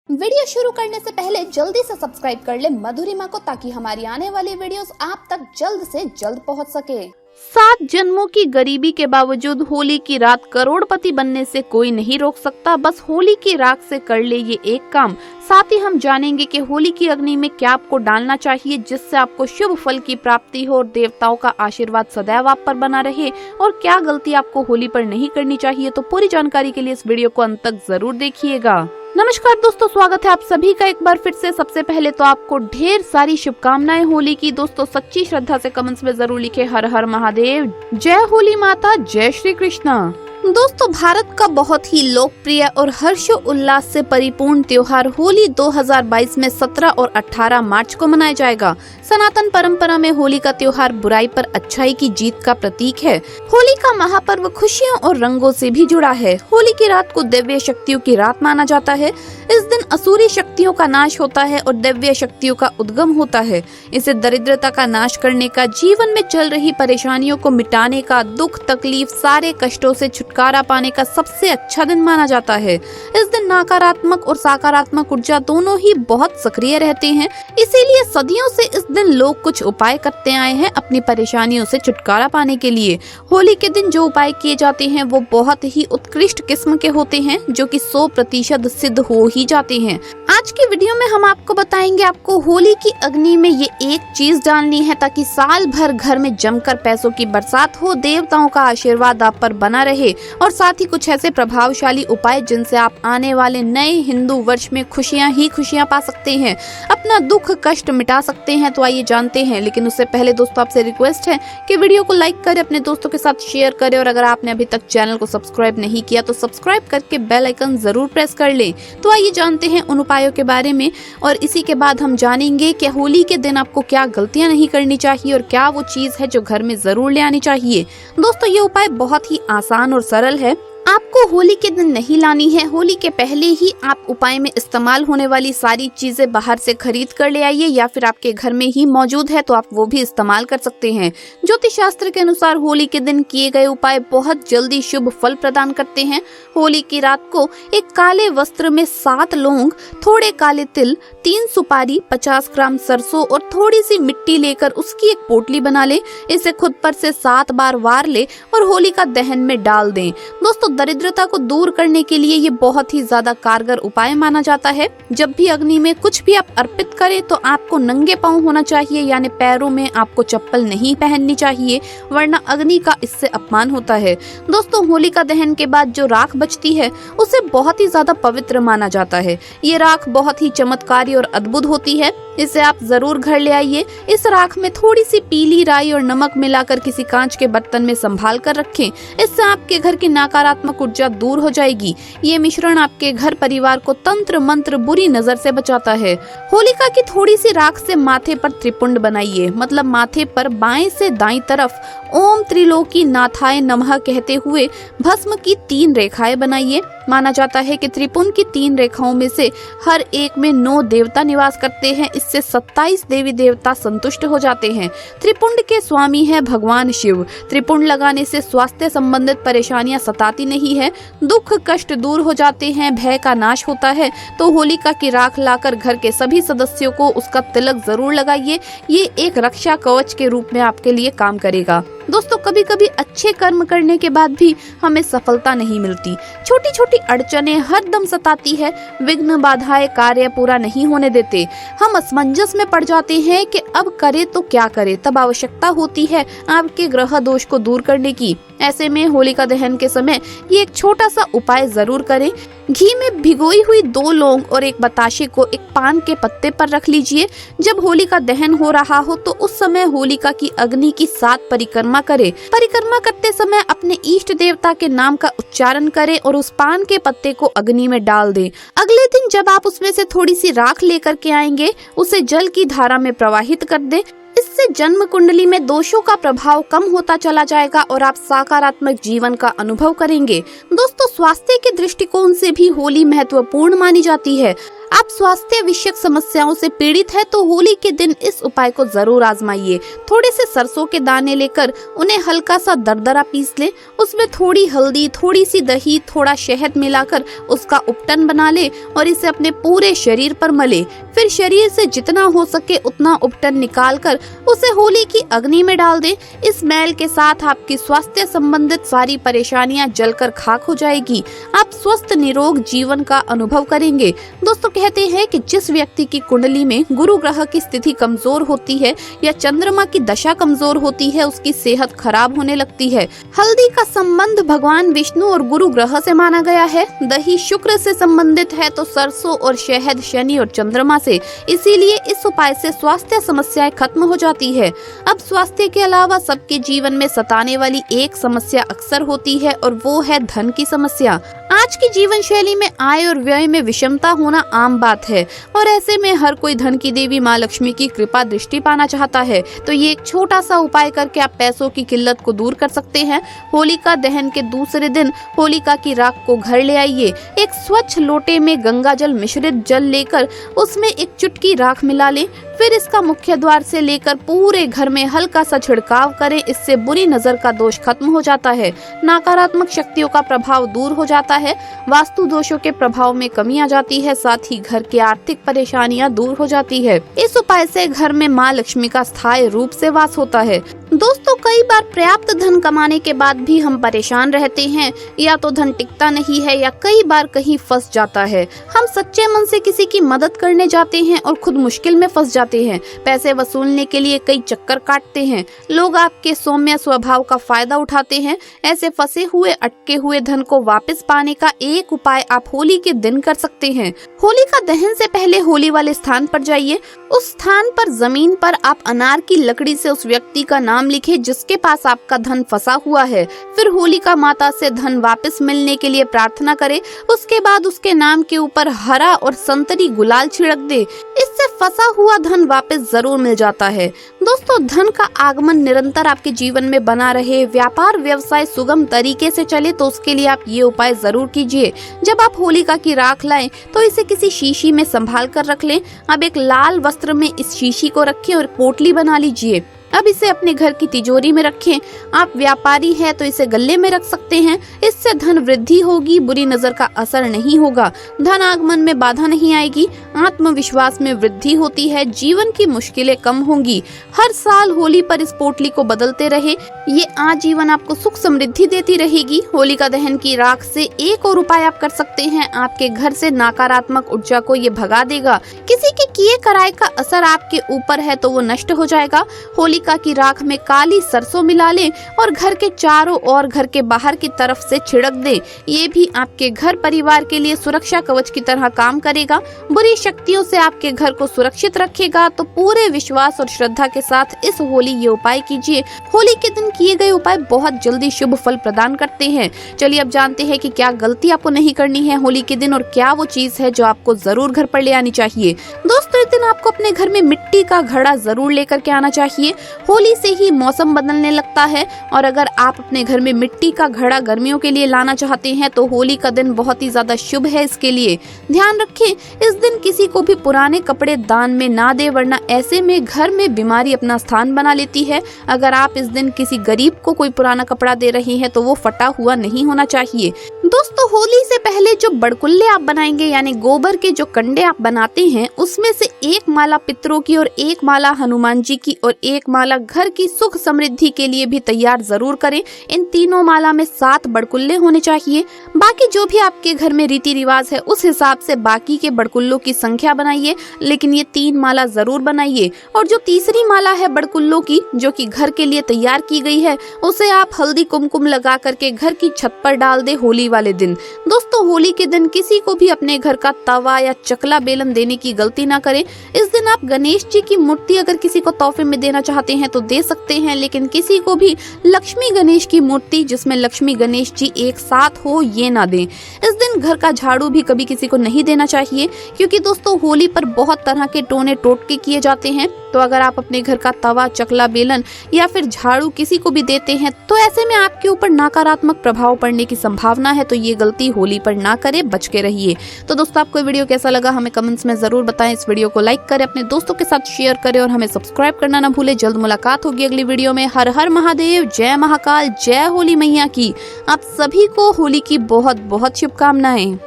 Video शुरू करने से पहले जल्दी से सब्सक्राइब कर ले मधुरिमा को, ताकि हमारी आने वाली वीडियोस आप तक जल्द से जल्द पहुंच सके। 7 जन्मों की गरीबी के बावजूद होली की रात करोड़पति बनने से कोई नहीं रोक सकता। बस होली की राख से कर ले ये एक काम। साथ ही हम जानेंगे कि होली की अग्नि में क्या आपको डालना चाहिए जिससे आपको शुभ फल की प्राप्ति हो और देवताओं का आशीर्वाद सदैव आप पर बना रहे, और क्या गलती आपको होली पर नहीं करनी चाहिए। तो पूरी जानकारी के लिए इस वीडियो को अंत तक जरूर देखिएगा। नमस्कार दोस्तों, स्वागत है आप सभी का एक बार फिर से। सबसे पहले तो आपको ढेर सारी शुभकामनाएं होली की। दोस्तों सच्ची श्रद्धा से कमेंट्स में जरूर लिखे हर हर महादेव, जय होली माता, जय श्री कृष्णा। दोस्तों भारत का बहुत ही लोकप्रिय और हर्षोल्लास से परिपूर्ण त्योहार होली 2022 में 17 और 18 मार्च को मनाया जाएगा। सनातन परंपरा में होली का त्योहार बुराई पर अच्छाई की जीत का प्रतीक है। होली का महापर्व खुशियों और रंगों से भी जुड़ा है। होली की रात को दिव्य शक्तियों की रात माना जाता है। इस दिन असुरी शक्तियों का नाश होता है और दिव्य शक्तियों का उद्गम होता है। इसे दरिद्रता का नाश करने का, जीवन में चल रही परेशानियों को मिटाने का, दुख तकलीफ सारे कष्टों से छुटकारा पाने का सबसे अच्छा दिन माना जाता है। इस दिन नकारात्मक और सकारात्मक ऊर्जा दोनों ही बहुत सक्रिय रहते हैं। इसीलिए सदियों से इस दिन लोग कुछ उपाय करते आए हैं अपनी परेशानियों से छुटकारा पाने के लिए। होली के दिन जो उपाय किए जाते हैं वो बहुत ही उत्कृष्ट किस्म के होते हैं, जो कि 100% सिद्ध हो ही जाते हैं। आज की वीडियो में हम आपको बताएंगे आपको होली की अग्नि में ये एक चीज डालनी है ताकि साल भर घर में जमकर पैसों की बरसात हो, देवताओं का आशीर्वाद आप पर बना रहे, और साथ ही कुछ ऐसे प्रभावशाली उपाय जिनसे आप आने वाले नए हिंदू वर्ष में खुशियां ही खुशियां पा सकते हैं, अपना दुख कष्ट मिटा सकते हैं। तो आइए जानते हैं। लेकिन उससे पहले दोस्तों आपसे रिक्वेस्ट है कि वीडियो को लाइक करें, अपने दोस्तों के साथ शेयर करें, और अगर आपने अभी तक चैनल को सब्सक्राइब नहीं किया तो सब्सक्राइब करके बेल आइकन जरूर प्रेस कर लें। तो आइए जानते हैं उन उपायों के बारे में, और इसी के बाद हम जानेंगे कि होली के दिन आपको क्या गलतियां नहीं करनी चाहिए और क्या वो चीज है जो घर में जरूर ले आनी चाहिए। दोस्तों ये उपाय बहुत ही आसान और सरल है। आपको होली के दिन नहीं लानी है। होली के पहले ही आप उपाय में इस्तेमाल होने वाली सारी चीजें बाहर से खरीद कर ले आइए, या फिर आपके घर में ही मौजूद है तो आप वो भी इस्तेमाल कर सकते हैं। ज्योतिष शास्त्र के अनुसार होली के दिन किए गए उपाय बहुत जल्दी शुभ फल प्रदान करते हैं। होली की रात को एक काले वस्त्र में 7 लौंग, थोड़े काले तिल, 3 सुपारी, 50 ग्राम सरसों और थोड़ी सी मिट्टी लेकर उसकी एक पोटली बना ले। इसे खुद पर से 7 बार वार ले और होलिका दहन में डाल दें। दोस्तों दरिद्रता को दूर करने के लिए ये बहुत ही ज्यादा कारगर उपाय माना जाता है। जब भी अग्नि में कुछ भी आप अर्पित करें तो आपको नंगे पांव होना चाहिए, यानी पैरों में आपको चप्पल नहीं पहननी चाहिए, वरना अग्नि का इससे अपमान होता है। दोस्तों होलिका दहन के बाद जो राख बचती है उसे बहुत ही ज्यादा पवित्र माना जाता है। ये राख बहुत ही चमत्कारी और अद्भुत होती है। इसे आप जरूर घर ले आइए। इस राख में थोड़ी सी पीली राई और नमक मिलाकर किसी कांच के बर्तन में संभाल कर रखें। इससे आपके घर की नकारात्मक ऊर्जा दूर हो जाएगी। ये मिश्रण आपके घर परिवार को तंत्र मंत्र बुरी नजर से बचाता है। होलिका की थोड़ी सी राख से माथे पर त्रिपुंड बनाइए, मतलब माथे पर बाएं से दाईं तरफ ओम त्रिलोकी नाथाय नमः कहते हुए भस्म की 3 रेखाएं बनाइए। माना जाता है कि त्रिपुंड की 3 रेखाओं में से हर एक में 9 देवता निवास करते हैं। इससे 27 देवी देवता संतुष्ट हो जाते हैं। त्रिपुंड के स्वामी है भगवान शिव। त्रिपुंड लगाने से स्वास्थ्य संबंधित परेशानियां सताती नहीं है, दुख कष्ट दूर हो जाते हैं, भय का नाश होता है। तो होलिका की राख लाकर घर के सभी सदस्यों को उसका तिलक जरूर लगाइए। ये एक रक्षा कवच के रूप में आपके लिए काम करेगा। दोस्तों कभी कभी अच्छे कर्म करने के बाद भी हमें सफलता नहीं मिलती। छोटी छोटी अड़चने हर दम सताती है, विघ्न बाधाएं कार्य पूरा नहीं होने देते। हम असमंजस में पड़ जाते हैं कि अब करे तो क्या करे। तब आवश्यकता होती है आपके ग्रह दोष को दूर करने की। ऐसे में होलिका दहन के समय ये एक छोटा सा उपाय जरूर करें। घी में भिगोई हुई 2 लौंग और एक बताशे को एक पान के पत्ते पर रख लीजिए। जब होलिका दहन हो रहा हो तो उस समय होलिका की अग्नि की 7 परिक्रमा करें। परिक्रमा करते समय अपने इष्ट देवता के नाम का उच्चारण करें और उस पान के पत्ते को अग्नि में डाल दें। अगले दिन जब आप उसमें से थोड़ी सी राख लेकर के आएंगे, उसे जल की धारा में प्रवाहित कर दें। इससे जन्म कुंडली में दोषों का प्रभाव कम होता चला जाएगा और आप सकारात्मक जीवन का अनुभव करेंगे। दोस्तों स्वास्थ्य के दृष्टिकोण से भी होली महत्वपूर्ण मानी जाती है। आप आप स्वास्थ्य विषयक समस्याओं से पीड़ित है तो होली के दिन इस उपाय को जरूर आजमाइए। थोड़े से सरसों के दाने लेकर उन्हें हल्का सा दरदरा पीस ले, उसमें थोड़ी हल्दी, थोड़ी सी दही, थोड़ा शहद मिलाकर उसका उपटन बना ले और इसे अपने पूरे शरीर पर मले। फिर शरीर से जितना हो सके उतना उपटन निकालकर उसे होली की अग्नि में डाल दे। इस मैल के साथ आपकी स्वास्थ्य संबंधित सारी परेशानियां जलकर खाक हो जाएगी। आप स्वस्थ निरोग जीवन का अनुभव करेंगे। दोस्तों, कहते हैं कि जिस व्यक्ति की कुंडली में गुरु ग्रह की स्थिति कमजोर होती है या चंद्रमा की दशा कमजोर होती है, उसकी सेहत खराब होने लगती है। हल्दी का संबंध भगवान विष्णु और गुरु ग्रह से माना गया है। दही शुक्र से संबंधित है तो सरसों और शहद शनि और चंद्रमा से। इसीलिए इस उपाय से स्वास्थ्य समस्याएं खत्म हो जाती है। अब स्वास्थ्य के अलावा सबके जीवन में सताने वाली एक समस्या अक्सर होती है और वो है धन की समस्या। आज की जीवन शैली में आय और व्यय में विषमता होना आम बात है और ऐसे में हर कोई धन की देवी माँ लक्ष्मी की कृपा दृष्टि पाना चाहता है। तो ये एक छोटा सा उपाय करके आप पैसों की किल्लत को दूर कर सकते हैं। होलिका दहन के दूसरे दिन होलिका की राख को घर ले आइए। एक स्वच्छ लोटे में गंगा जल मिश्रित जल लेकर उसमें एक चुटकी राख मिला लें। फिर इसका मुख्य द्वार से लेकर पूरे घर में हल्का सा छिड़काव करें। इससे बुरी नजर का दोष खत्म हो जाता है, नकारात्मक शक्तियों का प्रभाव दूर हो जाता है, वास्तु दोषों के प्रभाव में कमी आ जाती है, साथ ही घर की आर्थिक परेशानियां दूर हो जाती है। इस उपाय से घर में माँ लक्ष्मी का स्थायी रूप से वास होता है। दोस्तों, कई बार पर्याप्त धन कमाने के बाद भी हम परेशान रहते हैं, या तो धन टिकता नहीं है या कई बार कहीं फंस जाता है। हम सच्चे मन से किसी की मदद करने जाते हैं और खुद मुश्किल में फंस जाते हैं। पैसे वसूलने के लिए कई चक्कर काटते हैं। लोग आपके सौम्य स्वभाव का फायदा उठाते हैं। ऐसे फंसे हुए अटके हुए धन को वापस पाने का एक उपाय आप होली के दिन कर सकते हैं। होलिका दहन से पहले होली वाले स्थान पर जाइए। उस स्थान पर जमीन पर आप अनार की लकड़ी से उस व्यक्ति का नाम लिखे जिसके पास आपका धन फंसा हुआ है। फिर होलिका माता से धन वापस मिलने के लिए प्रार्थना करें। उसके बाद उसके नाम के ऊपर हरा और संतरी गुलाल छिड़क दे। इससे फंसा हुआ धन वापस जरूर मिल जाता है। दोस्तों, धन का आगमन निरंतर आपके जीवन में बना रहे, व्यापार व्यवसाय सुगम तरीके से चले तो उसके लिए आप ये उपाय जरूर कीजिए। जब आप होलिका की राख लाएं तो इसे किसी शीशी में संभाल कर रख लें। अब एक लाल वस्त्र में इस शीशी को रखें और पोटली बना लीजिए। अब इसे अपने घर की तिजोरी में रखें। आप व्यापारी हैं तो इसे गले में रख सकते हैं। इससे धन वृद्धि होगी, बुरी नजर का असर नहीं होगा, धन आगमन में बाधा नहीं आएगी, आत्मविश्वास में वृद्धि होती है, जीवन की मुश्किलें कम होंगी। हर साल होली पर इस पोटली को बदलते रहे, ये आजीवन आपको सुख समृद्धि देती रहेगी। होलिका दहन की राख से एक और उपाय आप कर सकते हैं। आपके घर से नकारात्मक ऊर्जा को ये भगा देगा। किसी के किए कराए का असर आपके ऊपर है तो वो नष्ट हो जाएगा। होलिका की राख में काली सरसों मिला लें और घर के चारों ओर घर के बाहर की तरफ से छिड़क दें। ये भी आपके घर परिवार के लिए सुरक्षा कवच की तरह काम करेगा, बुरी शक्तियों से आपके घर को सुरक्षित रखेगा। तो पूरे विश्वास और श्रद्धा के साथ इस होली ये उपाय कीजिए। होली के दिन किए गए उपाय बहुत जल्दी शुभ फल प्रदान करते हैं। चलिए अब जानते हैं कि क्या गलती आपको नहीं करनी है होली के दिन और क्या वो चीज है जो आपको जरूर घर पर ले आनी चाहिए। दोस्तों, इस दिन आपको अपने घर में मिट्टी का घड़ा जरूर लेकर के आना चाहिए। होली से ही मौसम बदलने लगता है और अगर आप अपने घर में मिट्टी का घड़ा गर्मियों के लिए लाना चाहते हैं तो होली का दिन बहुत ही ज्यादा शुभ है। इसके लिए ध्यान रखें, इस दिन किसी को भी पुराने कपड़े दान में ना दे, वरना ऐसे में घर में बीमारी अपना स्थान बना लेती है। अगर आप इस दिन किसी गरीब को कोई पुराना कपड़ा दे रहे हैं तो वो फटा हुआ नहीं होना चाहिए। दोस्तों, होली से पहले जो बड़कुल्ले आप बनाएंगे यानी गोबर के जो कंडे आप बनाते हैं उसमें से एक माला पितरों की और एक माला हनुमान जी की और एक माला घर की सुख समृद्धि के लिए भी तैयार जरूर करें। इन तीनों माला में 7 बड़कुल्ले होने चाहिए। बाकी जो भी आपके घर में रीति रिवाज है उस हिसाब से बाकी के बड़कुल्लों की संख्या बनाइए, लेकिन ये 3 माला जरूर बनाइए। और जो तीसरी माला है बड़कुल्लों की जो कि घर के लिए तैयार की गई है उसे आप हल्दी कुमकुम लगा करके घर की छत पर डाल दे होली वाले दिन। दोस्तों, होली के दिन किसी को भी अपने घर का तवा या चकला बेलन देने की गलती ना करें। इस दिन आप गणेश जी की मूर्ति अगर किसी को तोहफे में देना चाहते हैं तो दे सकते हैं, लेकिन किसी को भी लक्ष्मी गणेश की मूर्ति जिसमें लक्ष्मी गणेश जी एक साथ हो ये ना दें। इस दिन घर का झाड़ू भी कभी किसी को नहीं देना चाहिए, क्योंकि दोस्तों होली पर बहुत तरह के टोने टोटके किए जाते हैं। तो अगर आप अपने घर का तवा, चकला, बेलन या फिर झाड़ू किसी को भी देते हैं तो ऐसे में आपके ऊपर नकारात्मक प्रभाव पड़ने की संभावना है। तो ये गलती होली पर ना करें, बच के रहिए। तो दोस्तों, आपको वीडियो कैसा लगा हमें कमेंट्स में जरूर बताएं। इस वीडियो को लाइक करें, अपने दोस्तों के साथ शेयर करें और हमें सब्सक्राइब करना ना भूलें। जल्द मुलाकात होगी अगली वीडियो में। हर हर महादेव, जय महाकाल, जय होली मैया की। आप सभी को होली की बहुत बहुत शुभकामनाएं।